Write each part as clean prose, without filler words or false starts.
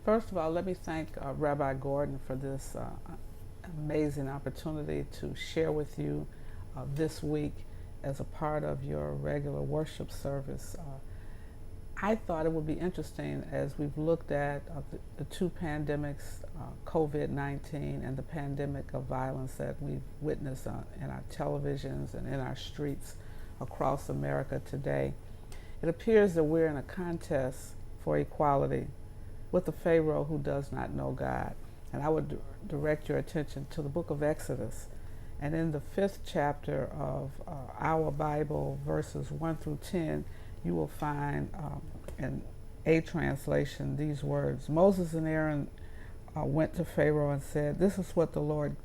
First of all, let me thank Rabbi Gordon for this amazing opportunity to share with you this week as a part of your regular worship service. I thought it would be interesting as we've looked at the two pandemics, COVID-19 and the pandemic of violence that we've witnessed in our televisions and in our streets across America today. It appears that we're in a contest for equality with a Pharaoh who does not know God. And I would direct your attention to the book of Exodus. And in the 5th chapter of our Bible, verses 1 through 10, you will find in a translation these words. Moses and Aaron went to Pharaoh and said, "This is what the Lord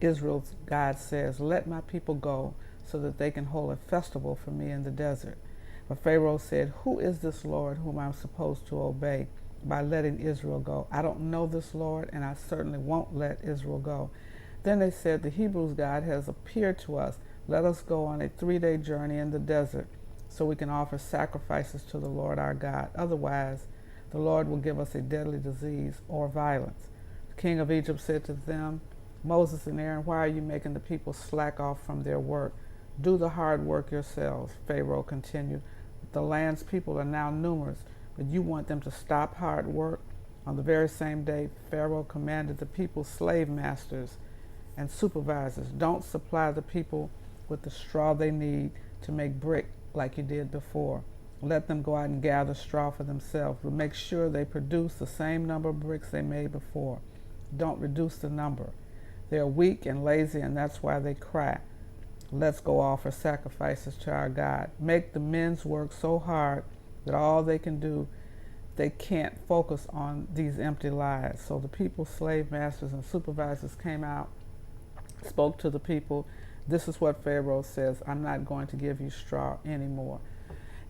Israel's God says, let my people go so that they can hold a festival for me in the desert." But Pharaoh said, "Who is this Lord whom I'm supposed to obey by letting Israel go? I don't know this Lord, and I certainly won't let Israel go." Then they said, "The Hebrews' God has appeared to us. Let us go on a 3-day journey in the desert so we can offer sacrifices to the Lord our God. Otherwise, the Lord will give us a deadly disease or violence." The king of Egypt said to them, "Moses and Aaron, why are you making the people slack off from their work? Do the hard work yourselves." Pharaoh continued, "The land's people are now numerous, but you want them to stop hard work?" On the very same day, Pharaoh commanded the people's slave masters and supervisors, "Don't supply the people with the straw they need to make brick like you did before. Let them go out and gather straw for themselves, but make sure they produce the same number of bricks they made before. Don't reduce the number. They're weak and lazy, and that's why they cry. Let's go offer sacrifices to our God. Make the men's work so hard that all they can do, they can't focus on these empty lies." So the people's slave masters and supervisors came out, spoke to the people. "This is what Pharaoh says. I'm not going to give you straw anymore."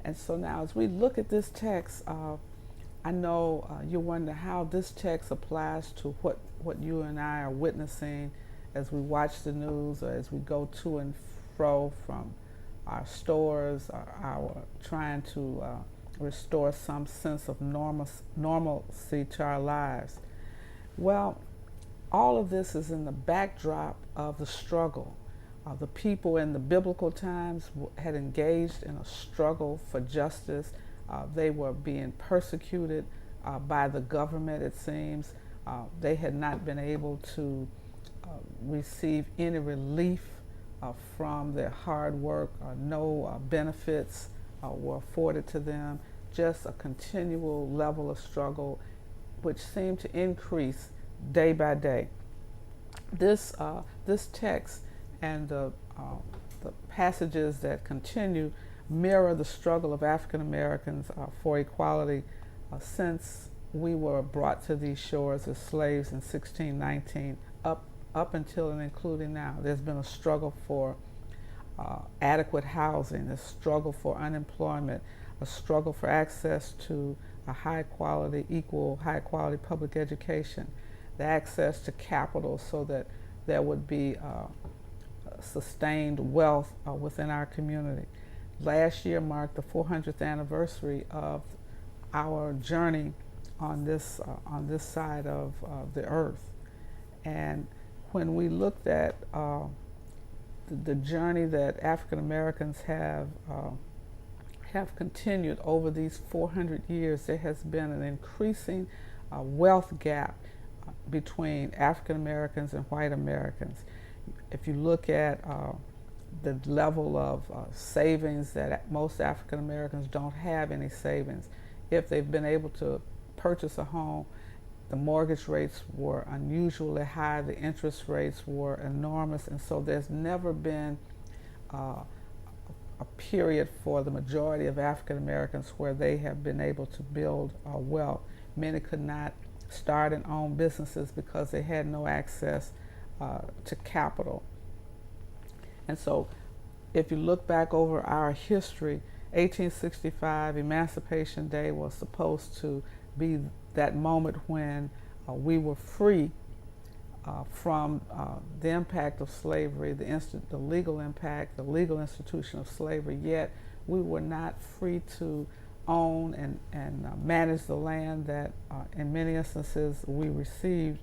And so now as we look at this text, I know you wonder how this text applies to what you and I are witnessing as we watch the news or as we go to and fro from our stores, our trying to restore some sense of normalcy to our lives. Well, all of this is in the backdrop of the struggle. The people in the biblical times had engaged in a struggle for justice. They were being persecuted by the government, it seems. They had not been able to receive any relief from their hard work. No benefits were afforded to them. Just a continual level of struggle, which seemed to increase day by day. This text and the passages that continue mirror the struggle of African Americans for equality since we were brought to these shores as slaves in 1619 up until and including now. There's been a struggle for adequate housing, a struggle for unemployment, a struggle for access to a equal high quality public education, the access to capital so that there would be sustained wealth within our community. Last year marked the 400th anniversary of our journey on this side of the earth. And when we looked at the journey that African Americans have continued over these 400 years, there has been an increasing wealth gap between African Americans and white Americans. If you look at the level of savings that most African Americans don't have any savings. If they've been able to purchase a home, the mortgage rates were unusually high, the interest rates were enormous, and so there's never been a period for the majority of African Americans where they have been able to build wealth. Many could not start and own businesses because they had no access to capital. And so if you look back over our history, 1865, Emancipation Day, was supposed to be that moment when we were free from the impact of slavery, the legal impact, the legal institution of slavery, yet we were not free to own and manage the land that in many instances we received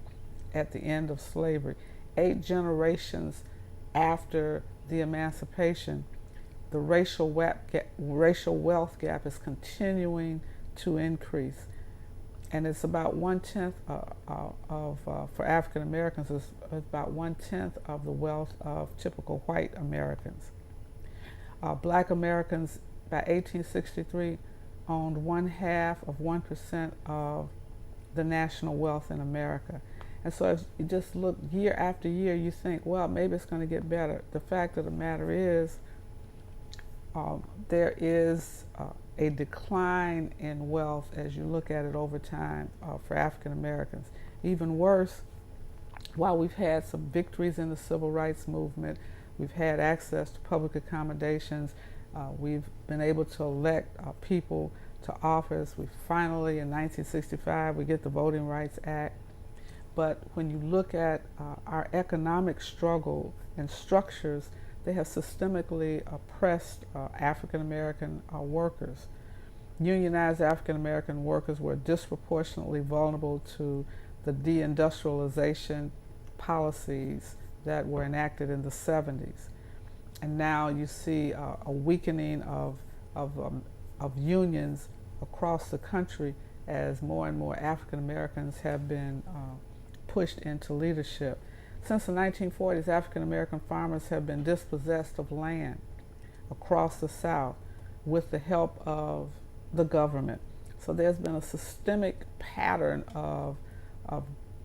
at the end of slavery. 8 generations after the emancipation, the racial wealth gap is continuing to increase. And it's about 1/10 for African Americans, it's about 1/10 of the wealth of typical white Americans. Black Americans by 1863 owned 1/2 of 1% of the national wealth in America. And so if you just look year after year, you think, well, maybe it's going to get better. The fact of the matter is, there is a decline in wealth as you look at it over time for African Americans. Even worse, while we've had some victories in the civil rights movement, we've had access to public accommodations, we've been able to elect people to office. We finally, in 1965, we get the Voting Rights Act. But when you look at our economic struggle and structures, they have systemically oppressed African American workers. Unionized African American workers were disproportionately vulnerable to the deindustrialization policies that were enacted in the 70s. And now you see a weakening of unions across the country as more and more African Americans have been pushed into leadership. Since the 1940s, African American farmers have been dispossessed of land across the South with the help of the government. So there's been a systemic pattern of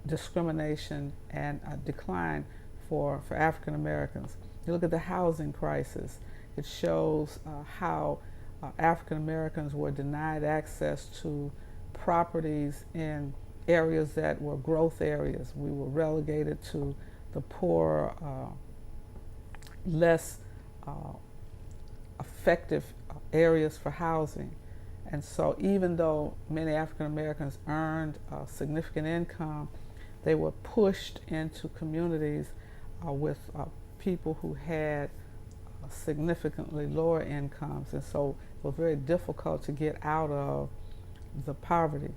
discrimination and a decline for African Americans. You look at the housing crisis. It shows how African Americans were denied access to properties in areas that were growth areas. We were relegated to the poor, less effective areas for housing. And so even though many African Americans earned significant income, they were pushed into communities with people who had significantly lower incomes. And so it was very difficult to get out of the poverty.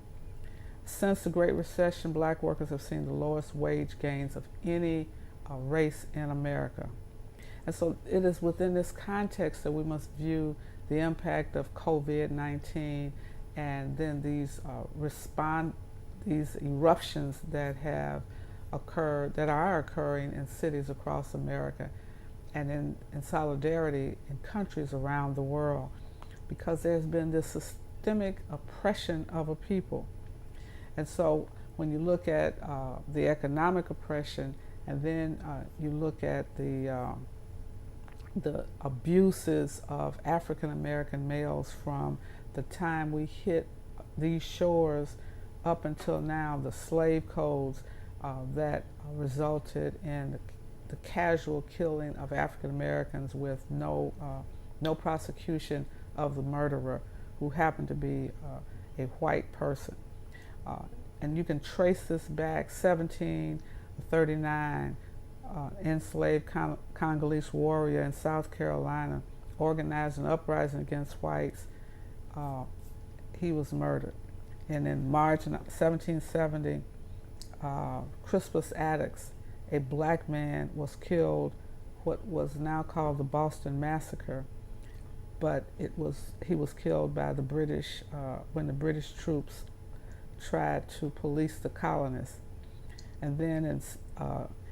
Since the Great Recession, black workers have seen the lowest wage gains of any race in America. And so it is within this context that we must view the impact of COVID-19 and then these eruptions that have occurred, that are occurring in cities across America and in solidarity in countries around the world, because there's been this systemic oppression of a people. And so when you look at the economic oppression, and then you look at the abuses of African American males from the time we hit these shores up until now, the slave codes that resulted in the casual killing of African Americans with no prosecution of the murderer, who happened to be a white person. And you can trace this back 1739, enslaved Congolese warrior in South Carolina organized an uprising against whites. He was murdered. And in March 1770, Crispus Attucks, a black man, was killed, what was now called the Boston Massacre, but he was killed by the British when the British troops tried to police the colonists. And then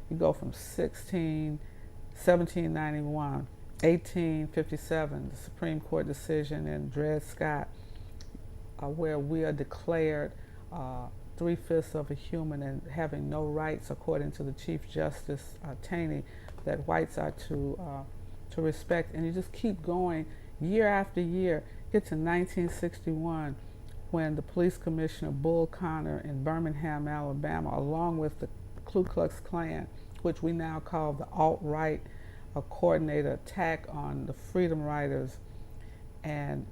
you go from 1791, 1857, the Supreme Court decision in Dred Scott, where we are declared 3/5 of a human and having no rights, according to the Chief Justice Taney, that whites are to respect. And you just keep going year after year. Get to 1961, when the police commissioner Bull Connor in Birmingham, Alabama, along with the Ku Klux Klan, which we now call the alt-right, coordinated attack on the Freedom Riders and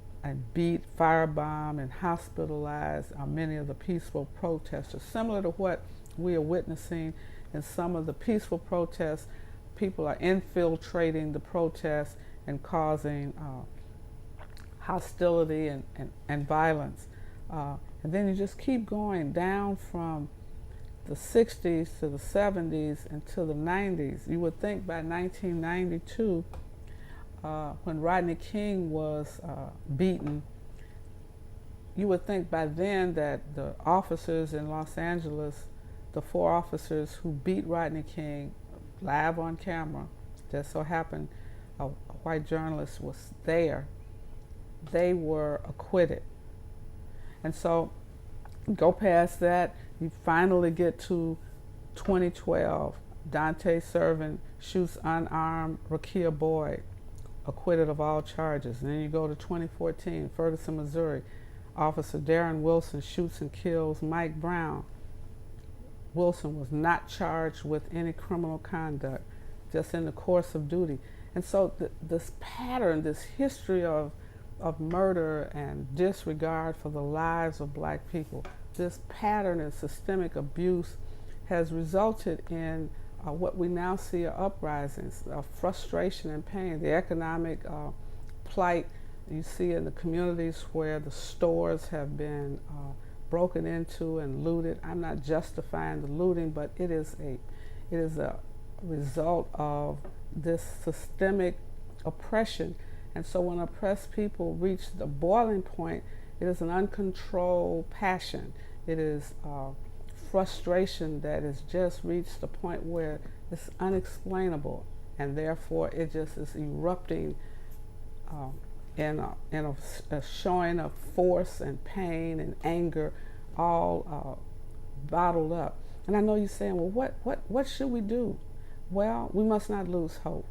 beat, firebomb, and hospitalized many of the peaceful protesters. Similar to what we are witnessing in some of the peaceful protests, people are infiltrating the protests and causing hostility and violence. And then you just keep going down from the 60s to the 70s and to the 90s. You would think by 1992, when Rodney King was beaten, you would think by then that the officers in Los Angeles, the 4 officers who beat Rodney King live on camera, just so happened a white journalist was there, they were acquitted. And so go past that, you finally get to 2012. Dante Servin shoots unarmed Rakia Boyd, acquitted of all charges. And then you go to 2014, Ferguson, Missouri. Officer Darren Wilson shoots and kills Mike Brown. Wilson was not charged with any criminal conduct, just in the course of duty. And so this pattern, this history of murder and disregard for the lives of black people, this pattern of systemic abuse has resulted in what we now see are uprisings, frustration and pain, the economic plight you see in the communities where the stores have been broken into and looted. I'm not justifying the looting, but it is a result of this systemic oppression. And so when oppressed people reach the boiling point, it is an uncontrolled passion. It is frustration that has just reached the point where it's unexplainable, and therefore it just is erupting in a showing of force and pain and anger, all bottled up. And I know you're saying, well, what should we do? Well, we must not lose hope.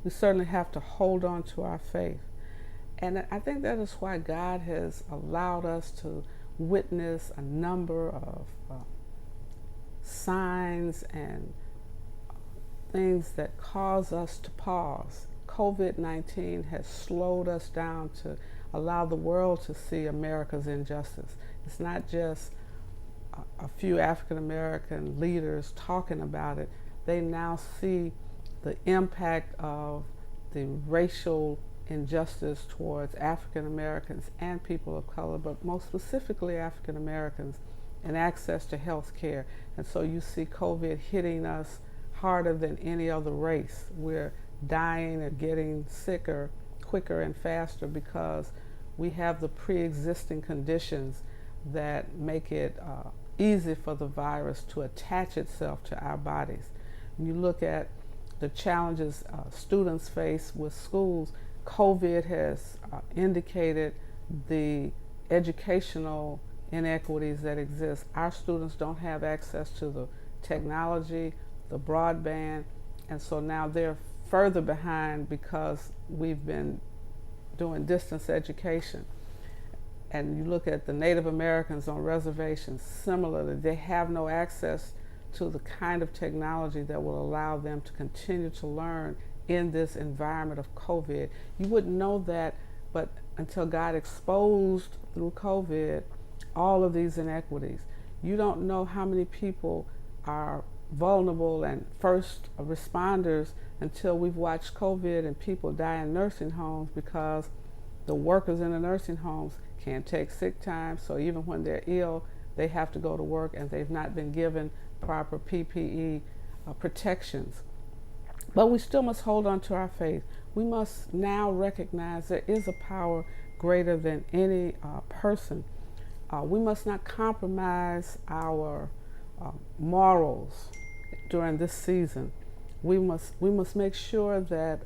We certainly have to hold on to our faith. And I think that is why God has allowed us to witness a number of signs and things that cause us to pause. COVID-19 has slowed us down to allow the world to see America's injustice. It's not just a few African American leaders talking about it. They now see the impact of the racial injustice towards African Americans and people of color, but most specifically African Americans, and access to health care. And so you see COVID hitting us harder than any other race. We're dying or getting sicker quicker and faster because we have the pre-existing conditions that make it easy for the virus to attach itself to our bodies. When you look at the challenges students face with schools, COVID has indicated the educational inequities that exist. Our students don't have access to the technology, the broadband, and so now they're further behind because we've been doing distance education. And you look at the Native Americans on reservations, similarly, they have no access to the kind of technology that will allow them to continue to learn in this environment of COVID. You wouldn't know that, but until God exposed through COVID all of these inequities. You don't know how many people are vulnerable and first responders until we've watched COVID and people die in nursing homes because the workers in the nursing homes can't take sick time, so even when they're ill, they have to go to work and they've not been given proper PPE protections. But we still must hold on to our faith. We must now recognize there is a power greater than any person. We must not compromise our morals during this season. We must make sure that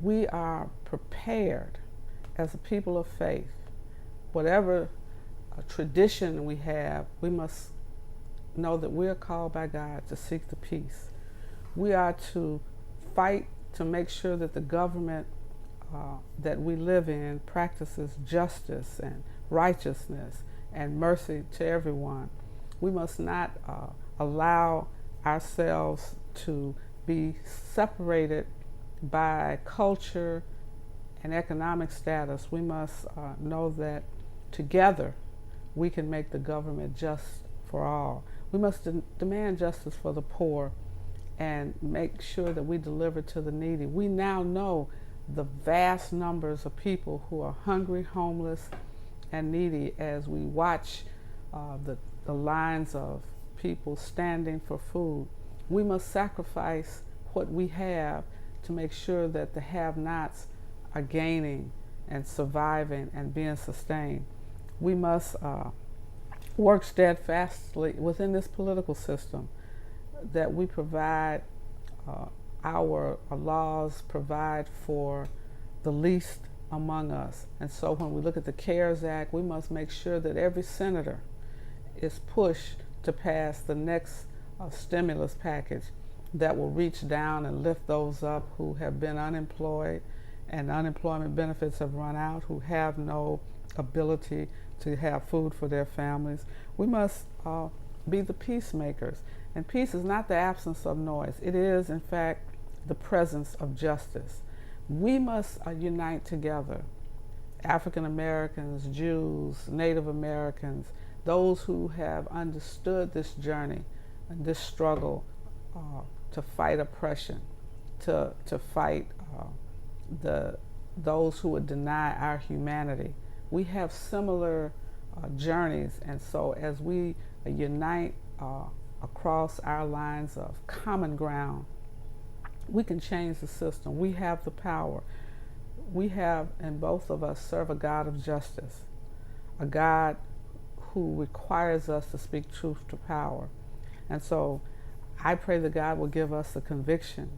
we are prepared as a people of faith. Whatever tradition we have, we must know that we are called by God to seek the peace. We are to fight to make sure that the government that we live in practices justice and righteousness and mercy to everyone. We must not allow ourselves to be separated by culture and economic status. We must know that together we can make the government just for all. We must demand justice for the poor and make sure that we deliver to the needy. We now know the vast numbers of people who are hungry, homeless, and needy as we watch the lines of people standing for food. We must sacrifice what we have to make sure that the have-nots are gaining and surviving and being sustained. We must work steadfastly within this political system that we provide our laws provide for the least among us. And so when we look at the CARES Act, we must make sure that every senator is pushed to pass the next stimulus package that will reach down and lift those up who have been unemployed and unemployment benefits have run out, who have no ability to have food for their families. We must be the peacemakers. And peace is not the absence of noise. It is, in fact, the presence of justice. We must unite together. African Americans, Jews, Native Americans, those who have understood this journey and this struggle to fight oppression, to fight those who would deny our humanity. We have similar journeys, and so as we unite across our lines of common ground, we can change the system. We have the power. We have, and both of us serve a God of justice, a God who requires us to speak truth to power. And so I pray that God will give us the conviction,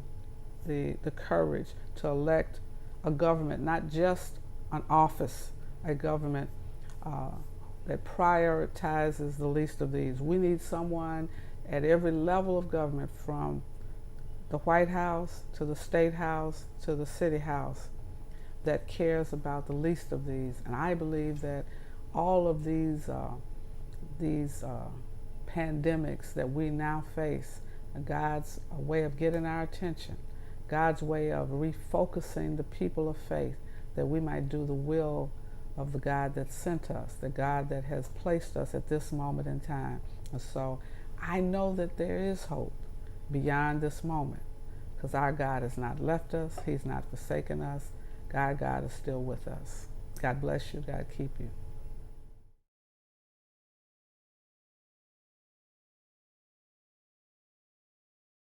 the courage to elect a government, not just an office, a government that prioritizes the least of these. We need someone at every level of government, from the White House to the State House to the City House, that cares about the least of these. And I believe that all of these pandemics that we now face are God's way of getting our attention, God's way of refocusing the people of faith, that we might do the will of the God that sent us, the God that has placed us at this moment in time. And so I know that there is hope beyond this moment, because our God has not left us. He's not forsaken us. God is still with us. God bless you. God keep you.